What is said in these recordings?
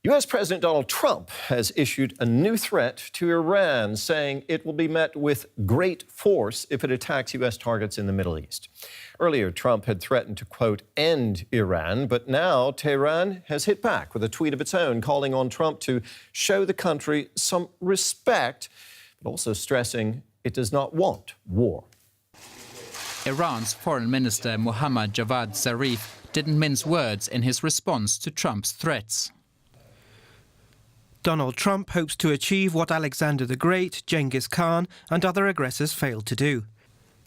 U.S. President Donald Trump has issued a new threat to Iran, saying it will be met with great force if it attacks U.S. targets in the Middle East. Earlier, Trump had threatened to, quote, end Iran, but now Tehran has hit back with a tweet of its own, calling on Trump to show the country some respect, but also stressing it does not want war. Iran's Foreign Minister Mohammad Javad Zarif didn't mince words in his response to Trump's threats. Donald Trump hopes to achieve what Alexander the Great, Genghis Khan and other aggressors failed to do.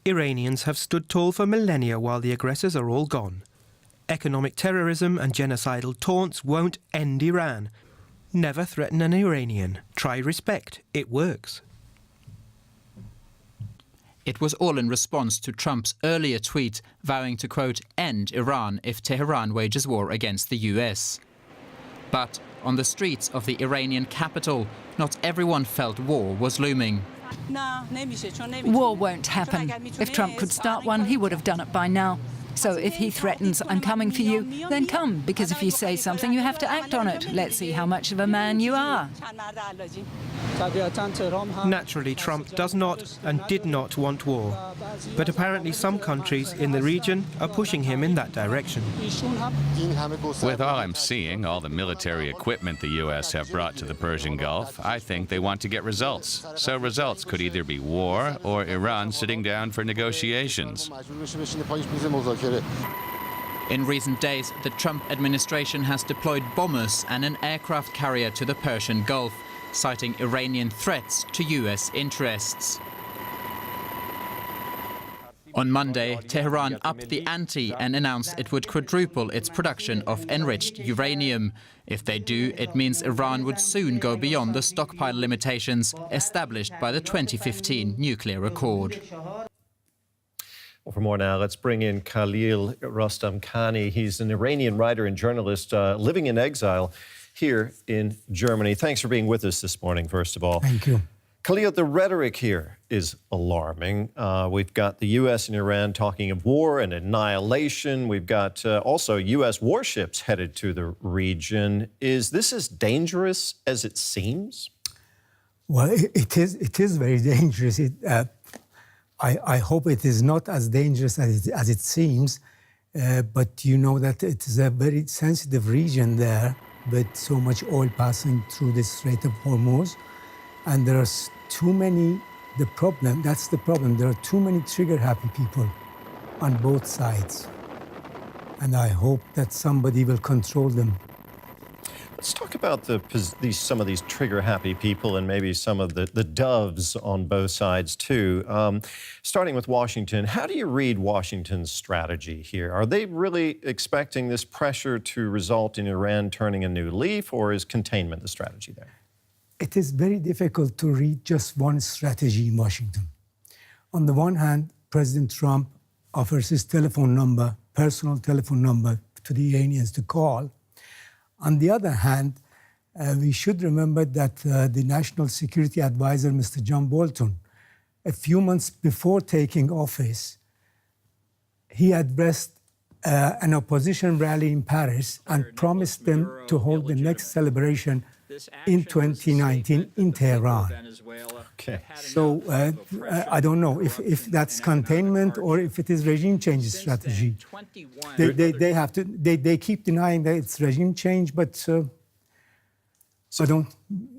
Iranians have stood tall for millennia while the aggressors are all gone. Economic terrorism and genocidal taunts won't end Iran. Never threaten an Iranian. Try respect. It works. It was all in response to Trump's earlier tweet vowing to, quote, end Iran if Tehran wages war against the US. But on the streets of the Iranian capital, not everyone felt war was looming. War won't happen. If Trump could start one, he would have done it by now. So if he threatens, I'm coming for you, then come, because if you say something, you have to act on it. Let's see how much of a man you are. Naturally, Trump does not and did not want war. But apparently some countries in the region are pushing him in that direction. With all I'm seeing, all the military equipment the U.S. have brought to the Persian Gulf, I think they want to get results. So results could either be war or Iran sitting down for negotiations. In recent days, the Trump administration has deployed bombers and an aircraft carrier to the Persian Gulf, citing Iranian threats to US interests. On Monday, Tehran upped the ante and announced it would quadruple its production of enriched uranium. If they do, it means Iran would soon go beyond the stockpile limitations established by the 2015 nuclear accord. Well, for more now, let's bring in Khalil Rostamkhani. He's an Iranian writer and journalist living in exile here in Germany. Thanks for being with us this morning, first of all. Thank you. Khalil, the rhetoric here is alarming. We've got the U.S. and Iran talking of war and annihilation. We've got also U.S. warships headed to the region. Is this as dangerous as it seems? Well, it is very dangerous. I hope it is not as dangerous as it seems, but you know that it is a very sensitive region there with so much oil passing through the Strait of Hormuz. And there are too many, that's the problem, there are too many trigger-happy people on both sides. And I hope that somebody will control them. Let's talk about some of these trigger-happy people and maybe some of the doves on both sides, too. Starting with Washington, how do you read Washington's strategy here? Are they really expecting this pressure to result in Iran turning a new leaf, or is containment the strategy there? It is very difficult to read just one strategy in Washington. On the one hand, President Trump offers his personal telephone number to the Iranians to call. On the other hand, we should remember that the National Security Advisor, Mr. John Bolton, a few months before taking office, he addressed an opposition rally in Paris and promised them to hold the next celebration in 2019 in Tehran. Okay. So I don't know if that's containment or if it is regime change strategy. They keep denying that it's regime change, but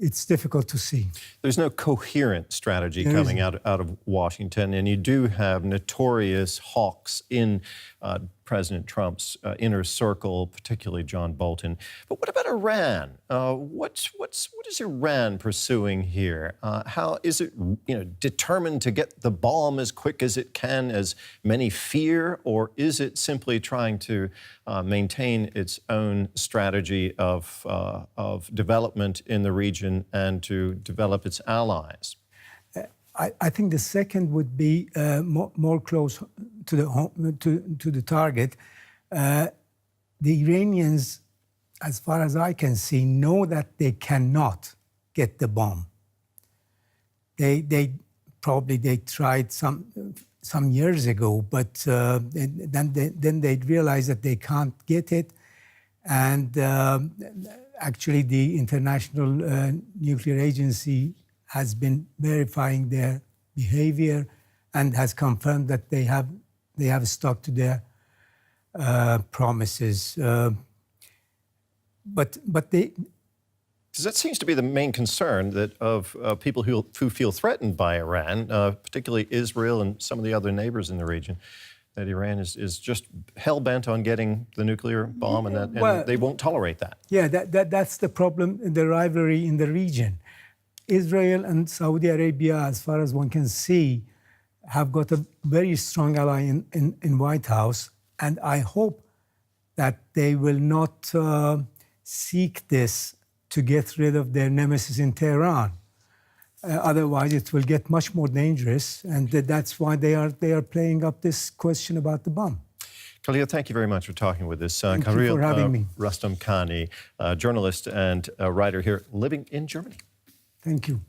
it's difficult to see. There's no coherent strategy coming out of Washington, and you do have notorious hawks in President Trump's inner circle, particularly John Bolton. But what about Iran? What is Iran pursuing here? How is it, determined to get the bomb as quick as it can, as many fear, or is it simply trying to maintain its own strategy of development in the region and to develop its allies? I think the second would be more close to the target. The Iranians, as far as I can see, know that they cannot get the bomb. They tried some years ago, but then they realized that they can't get it, and actually, the International Nuclear Agency has been verifying their behavior and has confirmed that they have stuck to their promises. But they. Because that seems to be the main concern of people who feel threatened by Iran, particularly Israel and some of the other neighbors in the region, that Iran is just hell-bent on getting the nuclear bomb and they won't tolerate that. Yeah, that's the problem, the rivalry in the region. Israel and Saudi Arabia, as far as one can see, have got a very strong ally in White House, and I hope that they will not seek this to get rid of their nemesis in Tehran. Otherwise, it will get much more dangerous, and that's why they are playing up this question about the bomb. Khalil, thank you very much for talking with us. Thank you for having me. Rustam Khani, journalist and writer here living in Germany. Thank you.